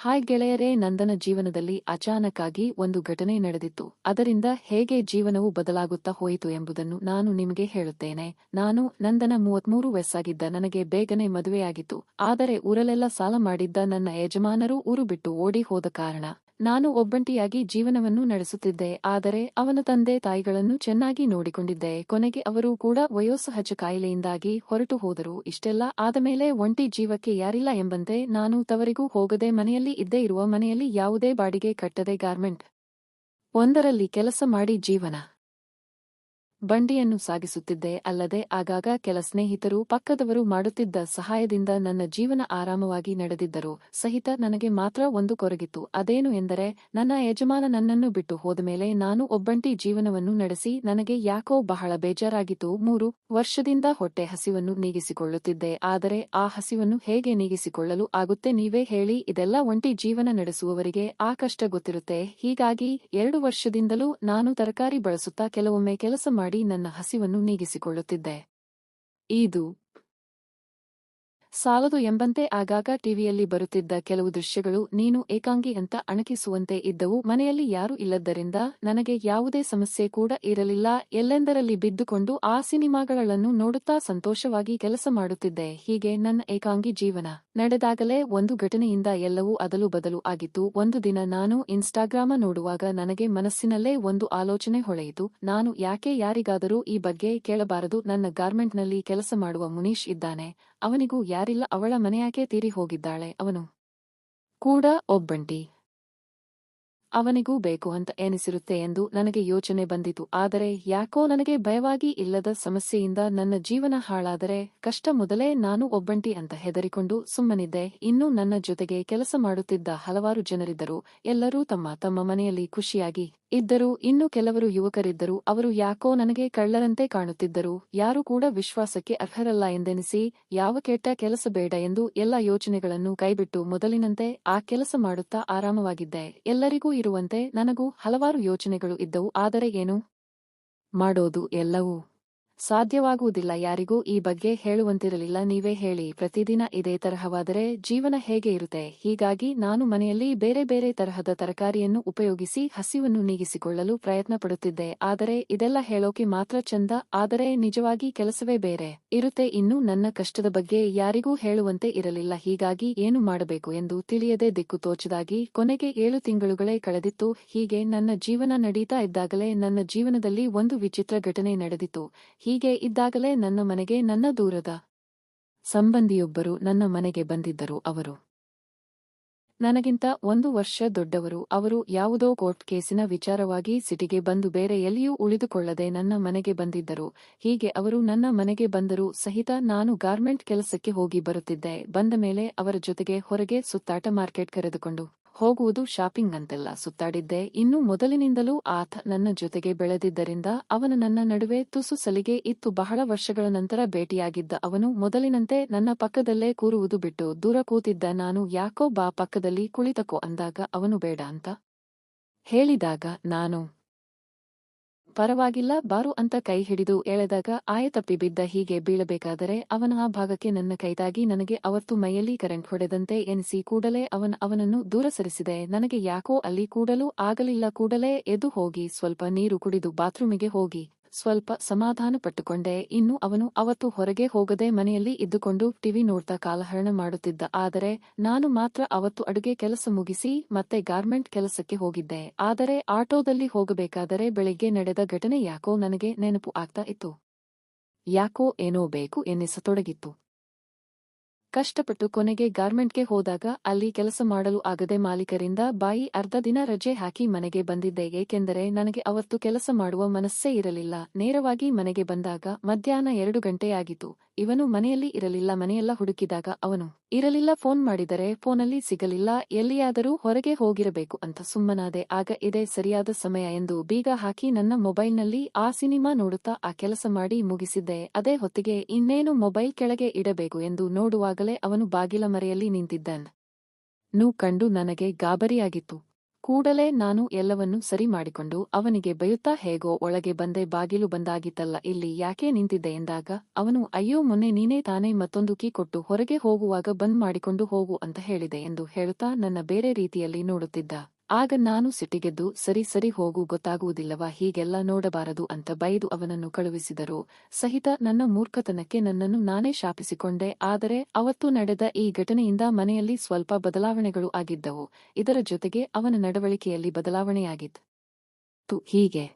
Hi ಗೆಳೆಯರೇ, ನಂದನ ಜೀವನದಲ್ಲಿ ಅಚಾನಕ್ಕಾಗಿ ಒಂದು ಘಟನೆ ನಡೆದಿತ್ತು. ಅದರಿಂದ ಹೇಗೆ ಜೀವನವು ಬದಲಾಗುತ್ತಾ ಹೋಯಿತು ಎಂಬುದನ್ನು ನಾನು ನಿಮಗೆ ಹೇಳುತ್ತೇನೆ. ನಂದನ 33 ವಯಸ್ಸಾಗಿದ್ದ ನನಗೆ ಬೇಗನೆ ಮದುವೆಯಾಗಿತ್ತು. ಆದರೆ ಊರಲೆಲ್ಲ ಸಾಲ ಮಾಡಿದ್ದ ನನ್ನ ಯಜಮಾನರು ಊರು ಬಿಟ್ಟು ಓಡಿ ಹೋದ ಕಾರಣ ನಾನು ಒಬ್ಬಂಟಿಯಾಗಿ ಜೀವನವನ್ನು ನಡೆಸುತ್ತಿದ್ದೆ. ಆದರೆ ಅವನ ತಂದೆ ತಾಯಿಗಳನ್ನು ಚೆನ್ನಾಗಿ ನೋಡಿಕೊಂಡಿದ್ದೆ. ಕೊನೆಗೆ ಅವರು ಕೂಡ ವಯೋಸಹಜ ಕಾಯಿಲೆಯಿಂದಾಗಿ ಹೊರಟು ಹೋದರು. ಇಷ್ಟೆಲ್ಲ ಆದಮೇಲೆ ಒಂಟಿ ಜೀವಕ್ಕೆ ಯಾರಿಲ್ಲ ಎಂಬಂತೆ ನಾನು ತವರಿಗೂ ಹೋಗದೆ ಮನೆಯಲ್ಲಿ ಇದ್ದೇ ಇರುವ ಮನೆಯಲ್ಲಿ ಯಾವುದೇ ಬಾಡಿಗೆ ಕಟ್ಟದೆ ಗಾರ್ಮೆಂಟ್ ಒಂದರಲ್ಲಿ ಕೆಲಸ ಮಾಡಿ ಜೀವನ ಬಂಡಿಯನ್ನು ಸಾಗಿಸುತ್ತಿದ್ದೆ. ಅಲ್ಲದೆ ಆಗಾಗ ಕೆಲ ಸ್ನೇಹಿತರು ಪಕ್ಕದವರು ಮಾಡುತ್ತಿದ್ದ ಸಹಾಯದಿಂದ ನನ್ನ ಜೀವನ ಆರಾಮವಾಗಿ ನಡೆದಿದ್ದರು ಸಹಿತ ನನಗೆ ಮಾತ್ರ ಒಂದು ಕೊರಗಿತ್ತು. ಅದೇನು ಎಂದರೆ ನನ್ನ ಯಜಮಾನ ನನ್ನನ್ನು ಬಿಟ್ಟು ಹೋದಮೇಲೆ ನಾನು ಒಬ್ಬಂಟಿ ಜೀವನವನ್ನು ನಡೆಸಿ ನನಗೆ ಯಾಕೋ ಬಹಳ ಬೇಜಾರಾಗಿತ್ತು. 3 ವರ್ಷದಿಂದ ಹೊಟ್ಟೆ ಹಸಿವನ್ನು ನೀಗಿಸಿಕೊಳ್ಳುತ್ತಿದ್ದೆ. ಆದರೆ ಆ ಹಸಿವನ್ನು ಹೇಗೆ ನೀಗಿಸಿಕೊಳ್ಳಲು ಆಗುತ್ತೆ ನೀವೇ ಹೇಳಿ. ಇದೆಲ್ಲ ಒಂಟಿ ಜೀವನ ನಡೆಸುವವರಿಗೆ ಆ ಕಷ್ಟ ಗೊತ್ತಿರುತ್ತೆ. ಹೀಗಾಗಿ 2 ವರ್ಷದಿಂದಲೂ ನಾನು ತರಕಾರಿ ಬಳಸುತ್ತಾ ಕೆಲವೊಮ್ಮೆ ಕೆಲಸ ಮಾಡಿ ನನ್ನ ಹಸಿವನ್ನು ನೀಗಿಸಿಕೊಳ್ಳುತ್ತಿದ್ದೆ. ಇದು ಸಾಲದು ಎಂಬಂತೆ ಆಗಾಗ ಟಿವಿಯಲ್ಲಿ ಬರುತ್ತಿದ್ದ ಕೆಲವು ದೃಶ್ಯಗಳು ನೀನು ಏಕಾಂಗಿ ಅಂತ ಅಣಕಿಸುವಂತೆ ಇದ್ದವು. ಮನೆಯಲ್ಲಿ ಯಾರೂ ಇಲ್ಲದ್ದರಿಂದ ನನಗೆ ಯಾವುದೇ ಸಮಸ್ಯೆ ಕೂಡ ಇರಲಿಲ್ಲ. ಎಲ್ಲೆಂದರಲ್ಲಿ ಬಿದ್ದುಕೊಂಡು ಆ ಸಿನಿಮಾಗಳನ್ನು ನೋಡುತ್ತಾ ಸಂತೋಷವಾಗಿ ಕೆಲಸ ಮಾಡುತ್ತಿದ್ದೆ. ಹೀಗೆ ನನ್ನ ಏಕಾಂಗಿ ಜೀವನ ನಡೆದಾಗಲೇ ಒಂದು ಘಟನೆಯಿಂದ ಎಲ್ಲವೂ ಅದಲು ಬದಲು ಆಗಿತ್ತು. ಒಂದು ದಿನ ನಾನು ಇನ್ಸ್ಟಾಗ್ರಾಮ ನೋಡುವಾಗ ನನಗೆ ಮನಸ್ಸಿನಲ್ಲೇ ಒಂದು ಆಲೋಚನೆ ಹೊಳೆಯಿತು. ನಾನು ಯಾಕೆ ಯಾರಿಗಾದರೂ ಈ ಬಗ್ಗೆ ಕೇಳಬಾರದು. ನನ್ನ ಗಾರ್ಮೆಂಟ್ನಲ್ಲಿ ಕೆಲಸ ಮಾಡುವ ಮುನೀಶ್ ಇದ್ದಾನೆ, ಅವನಿಗೂ ಯಾರಿಲ್ಲ, ಅವಳ ಮನೆಯಾಕೆ ತೀರಿ ಹೋಗಿದ್ದಾಳೆ, ಅವನು ಕೂಡ ಒಬ್ಬಂಟಿ, ಅವನಿಗೂ ಬೇಕು ಅಂತ ಎನಿಸಿರುತ್ತೆ ಎಂದು ನನಗೆ ಯೋಚನೆ ಬಂದಿತು. ಆದರೆ ಯಾಕೋ ನನಗೆ ಭಯವಾಗಿ ಇಲ್ಲದ ಸಮಸ್ಯೆಯಿಂದ ನನ್ನ ಜೀವನ ಹಾಳಾದರೆ ಕಷ್ಟ. ಮೊದಲೇ ನಾನು ಒಬ್ಬಂಟಿ ಅಂತ ಹೆದರಿಕೊಂಡು ಸುಮ್ಮನಿದ್ದೆ. ಇನ್ನು ನನ್ನ ಜೊತೆಗೆ ಕೆಲಸ ಮಾಡುತ್ತಿದ್ದ ಹಲವಾರು ಜನರಿದ್ದರು. ಎಲ್ಲರೂ ತಮ್ಮ ತಮ್ಮ ಮನೆಯಲ್ಲಿ ಖುಷಿಯಾಗಿ ಇದ್ದರು. ಇನ್ನು ಕೆಲವರು ಯುವಕರಿದ್ದರು. ಅವರು ಯಾಕೋ ನನಗೆ ಕಳ್ಳರಂತೆ ಕಾಣುತ್ತಿದ್ದರು. ಯಾರು ಕೂಡ ವಿಶ್ವಾಸಕ್ಕೆ ಅರ್ಹರಲ್ಲ ಎಂದೆನಿಸಿ ಯಾವ ಕೆಟ್ಟ ಕೆಲಸ ಬೇಡ ಎಂದು ಎಲ್ಲ ಯೋಚನೆಗಳನ್ನು ಕೈಬಿಟ್ಟು ಮೊದಲಿನಂತೆ ಆ ಕೆಲಸ ಮಾಡುತ್ತಾ ಆರಾಮವಾಗಿದ್ದೆ. ಎಲ್ಲರಿಗೂ ಇರುವಂತೆ ನನಗೂ ಹಲವಾರು ಯೋಚನೆಗಳು ಇದ್ದವು. ಆದರೆ ಏನು ಮಾಡೋದು, ಎಲ್ಲವೂ ಸಾಧ್ಯವಾಗುವುದಿಲ್ಲ. ಯಾರಿಗೂ ಈ ಬಗ್ಗೆ ಹೇಳುವಂತಿರಲಿಲ್ಲ. ನೀವೇ ಹೇಳಿ, ಪ್ರತಿದಿನ ಇದೇ ತರಹವಾದರೆ ಜೀವನ ಹೇಗೆ ಇರುತ್ತೆ? ಹೀಗಾಗಿ ನಾನು ಮನೆಯಲ್ಲಿ ಬೇರೆ ಬೇರೆ ತರಹದ ತರಕಾರಿಯನ್ನು ಉಪಯೋಗಿಸಿ ಹಸಿವನ್ನು ನೀಗಿಸಿಕೊಳ್ಳಲು ಪ್ರಯತ್ನ ಪಡುತ್ತಿದ್ದೆ. ಆದರೆ ಇದೆಲ್ಲ ಹೇಳೋಕೆ ಮಾತ್ರ ಚಂದ, ಆದರೆ ನಿಜವಾಗಿ ಕೆಲಸವೇ ಬೇರೆ ಇರುತ್ತೆ. ಇನ್ನು ನನ್ನ ಕಷ್ಟದ ಬಗ್ಗೆ ಯಾರಿಗೂ ಹೇಳುವಂತೆ ಇರಲಿಲ್ಲ. ಹೀಗಾಗಿ ಏನು ಮಾಡಬೇಕು ಎಂದು ತಿಳಿಯದೆ ದಿಕ್ಕು ತೋಚದಾಗಿ ಕೊನೆಗೆ 7 ತಿಂಗಳುಗಳೇ ಕಳೆದಿತ್ತು. ಹೀಗೆ ನನ್ನ ಜೀವನ ನಡೀತಾ ಇದ್ದಾಗಲೇ ನನ್ನ ಜೀವನದಲ್ಲಿ ಒಂದು ವಿಚಿತ್ರ ಘಟನೆ ನಡೆದಿತ್ತು. ಹೀಗೆ ಇದ್ದಾಗಲೇ ನನ್ನ ಮನೆಗೆ ನನ್ನ ದೂರದ ಸಂಬಂಧಿಯೊಬ್ಬರು ನನ್ನ ಮನೆಗೆ ಬಂದಿದ್ದರು. ಅವರು ನನಗಿಂತ 1 ವರ್ಷ ದೊಡ್ಡವರು. ಅವರು ಯಾವುದೋ ಕೋರ್ಟ್ ಕೇಸಿನ ವಿಚಾರವಾಗಿ ಸಿಟಿಗೆ ಬಂದು ಬೇರೆ ಎಲ್ಲಿಯೂ ಉಳಿದುಕೊಳ್ಳದೆ ನನ್ನ ಮನೆಗೆ ಬಂದಿದ್ದರು. ಹೀಗೆ ಅವರು ನನ್ನ ಮನೆಗೆ ಬಂದರೂ ಸಹಿತ ನಾನು ಗಾರ್ಮೆಂಟ್ ಕೆಲಸಕ್ಕೆ ಹೋಗಿ ಬರುತ್ತಿದ್ದೆ. ಬಂದ ಮೇಲೆ ಅವರ ಜೊತೆಗೆ ಹೊರಗೆ ಸುತ್ತಾಟ, ಮಾರ್ಕೆಟ್ ಕರೆದುಕೊಂಡು ಹೋಗುವುದು, ಶಾಪಿಂಗ್ ಅಂತೆಲ್ಲ ಸುತ್ತಾಡಿದ್ದೆ. ಇನ್ನು ಮೊದಲಿನಿಂದಲೂ ಆತ ನನ್ನ ಜೊತೆಗೆ ಬೆಳೆದಿದ್ದರಿಂದ ಅವನ ನನ್ನ ನಡುವೆ ತುಸು ಸಲಿಗೆ ಇತ್ತು. ಬಹಳ ವರ್ಷಗಳ ನಂತರ ಭೇಟಿಯಾಗಿದ್ದ ಅವನು ಮೊದಲಿನಂತೆ ನನ್ನ ಪಕ್ಕದಲ್ಲೇ ಕೂರುವುದು ಬಿಟ್ಟು ದೂರ ಕೂತಿದ್ದ. ನಾನು ಯಾಕೋ ಬಾ ಪಕ್ಕದಲ್ಲಿ ಕುಳಿತಕೋ ಅಂದಾಗ ಅವನು ಬೇಡ ಅಂತ ಹೇಳಿದಾಗ ನಾನು ಪರವಾಗಿಲ್ಲ ಬಾರು ಅಂತ ಕೈ ಹಿಡಿದು ಎಳೆದಾಗ ಆಯತಪ್ಪಿ ಬಿದ್ದ. ಹೀಗೆ ಬೀಳಬೇಕಾದರೆ ಅವನ ಆ ಭಾಗಕ್ಕೆ ನನ್ನ ಕೈ ತಾಗಿ ನನಗೆ ಅವತ್ತು ಮೈಯಲ್ಲಿ ಕರೆಂಟ್ ಹೊಡೆದಂತೆ ಎನಿಸಿ ಕೂಡಲೇ ಅವನನ್ನು ದೂರ ಸರಿಸಿದೆ. ನನಗೆ ಯಾಕೋ ಅಲ್ಲಿ ಕೂಡಲೂ ಆಗಲಿಲ್ಲ. ಕೂಡಲೇ ಎದ್ದು ಹೋಗಿ ಸ್ವಲ್ಪ ನೀರು ಕುಡಿದು ಬಾತ್ರೂಮಿಗೆ ಹೋಗಿ ಸ್ವಲ್ಪ ಸಮಾಧಾನ ಪಟ್ಟುಕೊಂಡೆ. ಇನ್ನು ಅವನು ಅವತ್ತು ಹೊರಗೆ ಹೋಗದೆ ಮನೆಯಲ್ಲಿ ಇದ್ದುಕೊಂಡು ಟಿವಿ ನೋಡ್ತಾ ಕಾಲಹರಣ ಮಾಡುತ್ತಿದ್ದ. ಆದರೆ ನಾನು ಮಾತ್ರ ಅವತ್ತು ಅಡುಗೆ ಕೆಲಸ ಮುಗಿಸಿ ಮತ್ತೆ ಗಾರ್ಮೆಂಟ್ ಕೆಲಸಕ್ಕೆ ಹೋಗಿದ್ದೆ. ಆದರೆ ಆಟೋದಲ್ಲಿ ಹೋಗಬೇಕಾದರೆ ಬೆಳಿಗ್ಗೆ ನಡೆದ ಘಟನೆ ಯಾಕೋ ನನಗೆ ನೆನಪು ಆಗ್ತಾ ಇತ್ತು. ಯಾಕೋ ಏನೋ ಬೇಕು ಎನ್ನಿಸತೊಡಗಿತ್ತು. ಕಷ್ಟಪಟ್ಟು ಕೊನೆಗೆ ಗಾರ್ಮೆಂಟ್ಗೆ ಹೋದಾಗ ಅಲ್ಲಿ ಕೆಲಸ ಮಾಡಲು ಆಗದೆ ಮಾಲೀಕರಿಂದ ಬಾಯಿ ಅರ್ಧ ದಿನ ರಜೆ ಹಾಕಿ ಮನೆಗೆ ಬಂದಿದ್ದೆ. ಏಕೆಂದರೆ ನನಗೆ ಅವತ್ತು ಕೆಲಸ ಮಾಡುವ ಮನಸ್ಸೇ ಇರಲಿಲ್ಲ. ನೇರವಾಗಿ ಮನೆಗೆ ಬಂದಾಗ ಮಧ್ಯಾಹ್ನ 2 ಗಂಟೆಯಾಗಿತ್ತು. ಇವನು ಮನೆಯಲ್ಲಿ ಇರಲಿಲ್ಲ. ಮನೆಯೆಲ್ಲ ಹುಡುಕಿದಾಗ ಅವನು ಇರಲಿಲ್ಲ. ಫೋನ್ ಮಾಡಿದರೆ ಫೋನಲ್ಲಿ ಸಿಗಲಿಲ್ಲ. ಎಲ್ಲಿಯಾದರೂ ಹೊರಗೆ ಹೋಗಿರಬೇಕು ಅಂತ ಸುಮ್ಮನಾದೆ. ಆಗ ಇದೇ ಸರಿಯಾದ ಸಮಯ ಎಂದು ಬೀಗ ಹಾಕಿ ನನ್ನ ಮೊಬೈಲ್ನಲ್ಲಿ ಆ ಸಿನಿಮಾ ನೋಡುತ್ತಾ ಆ ಕೆಲಸ ಮಾಡಿ ಮುಗಿಸಿದ್ದೆ. ಅದೇ ಹೊತ್ತಿಗೆ ಇನ್ನೇನು ಮೊಬೈಲ್ ಕೆಳಗೆ ಇಡಬೇಕು ಎಂದು ನೋಡುವಾಗಲೇ ಅವನು ಬಾಗಿಲ ಮರೆಯಲ್ಲಿ ನಿಂತಿದ್ದನು ಕಂಡು ನನಗೆ ಗಾಬರಿಯಾಗಿತ್ತು. ಕೂಡಲೇ ನಾನು ಎಲ್ಲವನ್ನೂ ಸರಿ ಮಾಡಿಕೊಂಡು ಅವನಿಗೆ ಬೈಯುತ್ತಾ ಹೇಗೋ ಒಳಗೆ ಬಂದೆ. ಬಾಗಿಲು ಬಂದಾಗಿತ್ತಲ್ಲ, ಇಲ್ಲಿ ಯಾಕೆ ನಿಂತಿದ್ದೆ ಎಂದಾಗ ಅವನು ಅಯ್ಯೋ ಮೊನ್ನೆ ನೀನೇ ತಾನೇ ಮತ್ತೊಂದು ಕೀ ಕೊಟ್ಟು ಹೊರಗೆ ಹೋಗುವಾಗ ಬಂದ್ ಮಾಡಿಕೊಂಡು ಹೋಗು ಅಂತ ಹೇಳಿದೆ ಎಂದು ಹೇಳುತ್ತಾ ನನ್ನ ಬೇರೆ ರೀತಿಯಲ್ಲಿ ನೋಡುತ್ತಿದ್ದ. ಆಗ ನಾನು ಸಿಟ್ಟಿಗೆದ್ದು ಸರಿ ಸರಿ ಹೋಗು, ಗೊತ್ತಾಗುವುದಿಲ್ಲವಾ, ಹೀಗೆಲ್ಲ ನೋಡಬಾರದು ಅಂತ ಬೈದು ಅವನನ್ನು ಕಳುಹಿಸಿದರು ಸಹಿತ ನನ್ನ ಮೂರ್ಖತನಕ್ಕೆ ನನ್ನನ್ನು ನಾನೇ ಶಾಪಿಸಿಕೊಂಡೆ. ಆದರೆ ಅವತ್ತು ನಡೆದ ಈ ಘಟನೆಯಿಂದ ಮನೆಯಲ್ಲಿ ಸ್ವಲ್ಪ ಬದಲಾವಣೆಗಳು ಆಗಿದ್ದವು. ಇದರ ಜೊತೆಗೆ ಅವನ ನಡವಳಿಕೆಯಲ್ಲಿ ಬದಲಾವಣೆಯಾಗಿತ್ತು. ಹೀಗೆ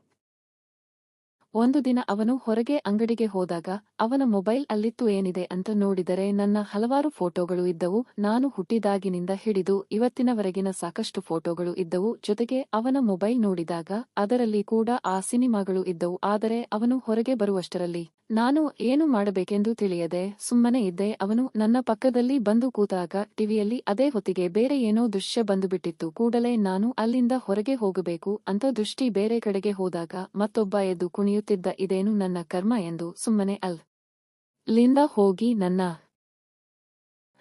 ಒಂದು ದಿನ ಅವನು ಹೊರಗೆ ಅಂಗಡಿಗೆ ಹೋದಾಗ ಅವನ ಮೊಬೈಲ್ ಅಲ್ಲಿತ್ತು. ಏನಿದೆ ಅಂತ ನೋಡಿದರೆ ನನ್ನ ಹಲವಾರು ಫೋಟೋಗಳು ಇದ್ದವು. ನಾನು ಹುಟ್ಟಿದಾಗಿನಿಂದ ಹಿಡಿದು ಇವತ್ತಿನವರೆಗಿನ ಸಾಕಷ್ಟು ಫೋಟೋಗಳು ಇದ್ದವು. ಜೊತೆಗೆ ಅವನ ಮೊಬೈಲ್ ನೋಡಿದಾಗ ಅದರಲ್ಲಿ ಕೂಡ ಆ ಸಿನಿಮಾಗಳು ಇದ್ದವು. ಆದರೆ ಅವನು ಹೊರಗೆ ಬರುವಷ್ಟರಲ್ಲಿ ನಾನು ಏನು ಮಾಡಬೇಕೆಂದು ತಿಳಿಯದೆ ಸುಮ್ಮನೆ ಇದ್ದೆ. ಅವನು ನನ್ನ ಪಕ್ಕದಲ್ಲಿ ಬಂದು ಕೂತಾಗ ಟಿವಿಯಲ್ಲಿ ಅದೇ ಹೊತ್ತಿಗೆ ಬೇರೆ ಏನೋ ದೃಶ್ಯ ಬಂದುಬಿಟ್ಟಿತ್ತು. ಕೂಡಲೇ ನಾನು ಅಲ್ಲಿಂದ ಹೊರಗೆ ಹೋಗಬೇಕು ಅಂತ ದೃಷ್ಟಿ ಬೇರೆ ಕಡೆಗೆ ಹೋದಾಗ ಮತ್ತೊಬ್ಬ ಎದ್ದು ಕುಣಿಯುತ್ತಿದ್ದ. ಇದೇನು ನನ್ನ ಕರ್ಮ ಎಂದು ಸುಮ್ಮನೆ ಅಲ್ಲಿಂದ ಹೋಗಿ ನನ್ನ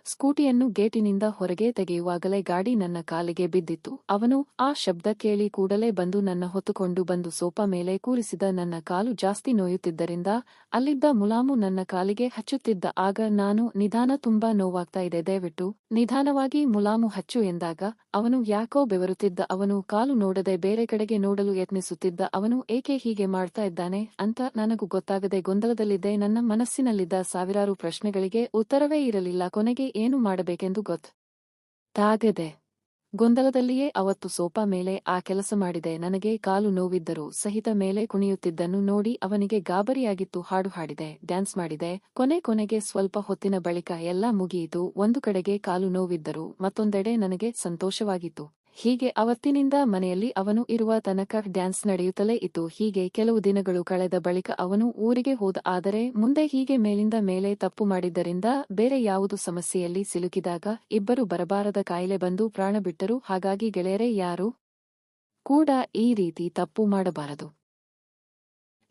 ಸ್ಕೂಟಿಯನ್ನು ಗೇಟಿನಿಂದ ಹೊರಗೆ ತೆಗೆಯುವಾಗಲೇ ಗಾಡಿ ನನ್ನ ಕಾಲಿಗೆ ಬಿದ್ದಿತ್ತು. ಅವನು ಆ ಶಬ್ದ ಕೇಳಿ ಕೂಡಲೇ ಬಂದು ನನ್ನ ಹೊತ್ತುಕೊಂಡು ಬಂದು ಸೋಫಾ ಮೇಲೆ ಕೂರಿಸಿದ. ನನ್ನ ಕಾಲು ಜಾಸ್ತಿ ನೋಯುತ್ತಿದ್ದರಿಂದ ಅಲ್ಲಿದ್ದ ಮುಲಾಮು ನನ್ನ ಕಾಲಿಗೆ ಹಚ್ಚುತ್ತಿದ್ದ. ಆಗ ನಾನು ನಿಧಾನ, ತುಂಬಾ ನೋವಾಗ್ತಾ ಇದೆ, ದಯವಿಟ್ಟು ನಿಧಾನವಾಗಿ ಮುಲಾಮು ಹಚ್ಚು ಎಂದಾಗ ಅವನು ಯಾಕೋ ಬೆವರುತ್ತಿದ್ದ. ಅವನು ಕಾಲು ನೋಡದೆ ಬೇರೆ ಕಡೆಗೆ ನೋಡಲು ಯತ್ನಿಸುತ್ತಿದ್ದ. ಅವನು ಏಕೆ ಹೀಗೆ ಮಾಡ್ತಾ ಇದ್ದಾನೆ ಅಂತ ನನಗೂ ಗೊತ್ತಾಗದೆ ಗೊಂದಲದಲ್ಲಿದ್ದೆ. ನನ್ನ ಮನಸ್ಸಿನಲ್ಲಿದ್ದ ಸಾವಿರಾರು ಪ್ರಶ್ನೆಗಳಿಗೆ ಉತ್ತರವೇ ಇರಲಿಲ್ಲ. ಕೊನೆಗೆ ಏನು ಮಾಡಬೇಕೆಂದು ಗೊತ್ತಾಗದೆ ಗೊಂದಲದಲ್ಲಿಯೇ ಅವತ್ತು ಸೋಫಾ ಮೇಲೆ ಆ ಕೆಲಸ ಮಾಡಿದೆ. ನನಗೆ ಕಾಲು ನೋವಿದ್ದರೂ ಸಹಿತ ಮೇಲೆ ಕುಣಿಯುತ್ತಿದ್ದನ್ನು ನೋಡಿ ಅವನಿಗೆ ಗಾಬರಿಯಾಗಿತ್ತು. ಹಾಡು ಹಾಡಿದೆ, ಡ್ಯಾನ್ಸ್ ಮಾಡಿದೆ. ಕೊನೆಗೆ ಸ್ವಲ್ಪ ಹೊತ್ತಿನ ಬಳಿಕ ಎಲ್ಲ ಮುಗಿಯಿತು. ಒಂದು ಕಡೆಗೆ ಕಾಲು ನೋವಿದ್ದರೂ ಮತ್ತೊಂದೆಡೆ ನನಗೆ ಸಂತೋಷವಾಗಿತ್ತು. ಹೀಗೆ ಅವತ್ತಿನಿಂದ ಮನೆಯಲ್ಲಿ ಅವನು ಇರುವ ತನಕ ಡ್ಯಾನ್ಸ್ ನಡೆಯುತ್ತಲೇ ಇತ್ತು. ಹೀಗೆ ಕೆಲವು ದಿನಗಳು ಕಳೆದ ಬಳಿಕ ಅವನು ಊರಿಗೆ ಹೋದ. ಆದರೆ ಮುಂದೆ ಹೀಗೆ ಮೇಲಿಂದ ಮೇಲೆ ತಪ್ಪು ಮಾಡಿದ್ದರಿಂದ ಬೇರೆ ಯಾವುದು ಸಮಸ್ಯೆಯಲ್ಲಿ ಸಿಲುಕಿದಾಗ ಇಬ್ಬರು ಬರಬಾರದ ಕಾಯಿಲೆ ಬಂದು ಪ್ರಾಣ ಬಿಟ್ಟರು. ಹಾಗಾಗಿ ಗೆಳೆಯರೇ, ಯಾರು ಕೂಡ ಈ ರೀತಿ ತಪ್ಪು ಮಾಡಬಾರದು.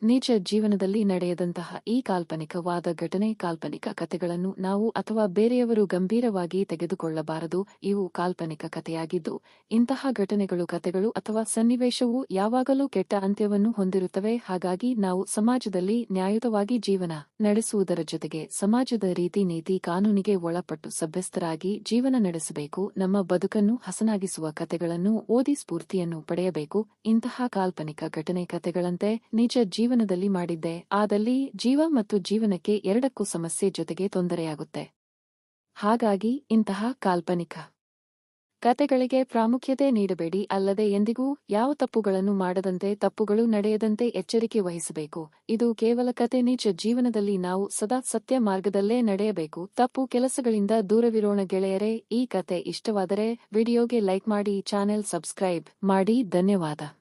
ನಿಜ ಜೀವನದಲ್ಲಿ ನಡೆಯದಂತಹ ಈ ಕಾಲ್ಪನಿಕವಾದ ಘಟನೆ, ಕಾಲ್ಪನಿಕ ಕಥೆಗಳನ್ನು ನಾವು ಅಥವಾ ಬೇರೆಯವರು ಗಂಭೀರವಾಗಿ ತೆಗೆದುಕೊಳ್ಳಬಾರದು. ಇವು ಕಾಲ್ಪನಿಕ ಕಥೆಯಾಗಿದ್ದು ಇಂತಹ ಘಟನೆಗಳು, ಕಥೆಗಳು ಅಥವಾ ಸನ್ನಿವೇಶವು ಯಾವಾಗಲೂ ಕೆಟ್ಟ ಅಂತ್ಯವನ್ನು ಹೊಂದಿರುತ್ತವೆ. ಹಾಗಾಗಿ ನಾವು ಸಮಾಜದಲ್ಲಿ ನ್ಯಾಯಯುತವಾಗಿ ಜೀವನ ನಡೆಸುವುದರ ಜೊತೆಗೆ ಸಮಾಜದ ರೀತಿ ನೀತಿ ಕಾನೂನಿಗೆ ಒಳಪಟ್ಟು ಸಭ್ಯಸ್ಥರಾಗಿ ಜೀವನ ನಡೆಸಬೇಕು. ನಮ್ಮ ಬದುಕನ್ನು ಹಸನಾಗಿಸುವ ಕಥೆಗಳನ್ನು ಓದಿ ಸ್ಫೂರ್ತಿಯನ್ನು ಪಡೆಯಬೇಕು. ಇಂತಹ ಕಾಲ್ಪನಿಕ ಘಟನೆ ಕಥೆಗಳಂತೆ ನಿಜ ಜೀವನದಲ್ಲಿ ಮಾಡಿದ್ದೆ ಆದಲ್ಲಿ ಜೀವ ಮತ್ತು ಜೀವನಕ್ಕೆ ಎರಡಕ್ಕೂ ಸಮಸ್ಯೆ ಜೊತೆಗೆ ತೊಂದರೆಯಾಗುತ್ತೆ. ಹಾಗಾಗಿ ಇಂತಹ ಕಾಲ್ಪನಿಕ ಕಥೆಗಳಿಗೆ ಪ್ರಾಮುಖ್ಯತೆ ನೀಡಬೇಡಿ. ಅಲ್ಲದೆ ಎಂದಿಗೂ ಯಾವ ತಪ್ಪುಗಳನ್ನು ಮಾಡದಂತೆ, ತಪ್ಪುಗಳು ನಡೆಯದಂತೆ ಎಚ್ಚರಿಕೆ ವಹಿಸಬೇಕು. ಇದು ಕೇವಲ ಕತೆ. ನಿಜ ಜೀವನದಲ್ಲಿ ನಾವು ಸದಾ ಸತ್ಯ ಮಾರ್ಗದಲ್ಲೇ ನಡೆಯಬೇಕು. ತಪ್ಪು ಕೆಲಸಗಳಿಂದ ದೂರವಿರೋಣ ಗೆಳೆಯರೇ. ಈ ಕತೆ ಇಷ್ಟವಾದರೆ ವಿಡಿಯೋಗೆ ಲೈಕ್ ಮಾಡಿ, ಚಾನೆಲ್ ಸಬ್ಸ್ಕ್ರೈಬ್ ಮಾಡಿ. ಧನ್ಯವಾದ.